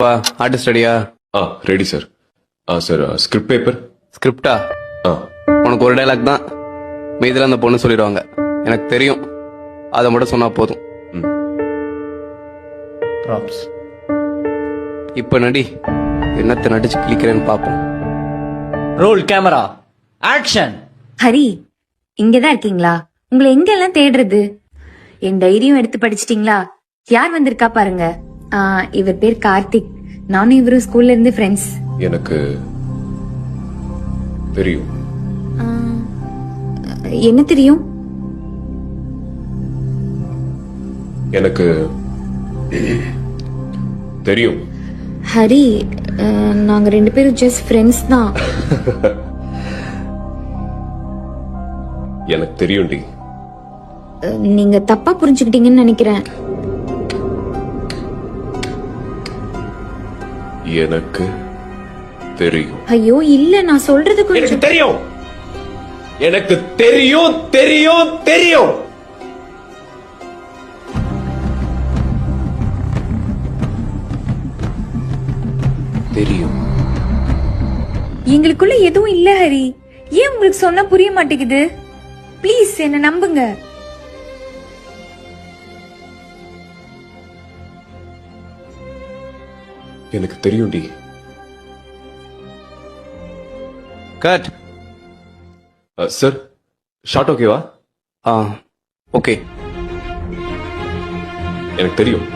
பா ஆர்டிஸ்ட் ரெடியா? Ready sir. Sir script paper. ஸ்கிரிப்டா? உனக்கு ஒரு டைலாக் தான், மீதில அந்த பொண்ணு சொல்லிடுவாங்க. எனக்கு தெரியும், அதை மட்டும் சொன்னா போதும். ப்ராப்ஸ். இப்ப நடி, என்னத்தை நடிச்சு கிளிக்கிறேன்னு பாப்போம். Role camera action. ஹரி, இங்கதான் இருக்கீங்களா? உங்களை எங்கெல்லாம் தேடுறது? என் டைரியும் எடுத்து படிச்சிட்டீங்களா? யார் வந்திருக்கா பாருங்க. இவர் பேர் கார்த்திக். நானும் இவரும் ஸ்கூல்ல இருந்து ஃப்ரெண்ட்ஸ். எனக்கு தெரியும். என்ன தெரியும்? எனக்கு தெரியும். ஹரி, நாங்க 2 பேரும் ஜஸ்ட் ஃப்ரெண்ட்ஸ் தான். எனக்கு தெரியும்டி. நீங்க தப்பா புரிஞ்சுக்கிட்டீங்கன்னு நினைக்கிறேன். எனக்கு தெரியும். ஐயோ இல்ல, நான் சொல்றது எனக்கு கொஞ்சம். தெரியும். எனக்கு தெரியும் தெரியும் தெரியும். தெரியும். எங்களுக்குள்ள எதுவும் இல்ல ஹரி. ஏன் உங்களுக்கு சொன்னா புரிய மாட்டேங்குது? ப்ளீஸ் என்ன நம்புங்க. எனக்கு தெரியும்டி. கட். சார் ஷார்ட் ஓகேவா? ஓகே. எனக்கு தெரியும்.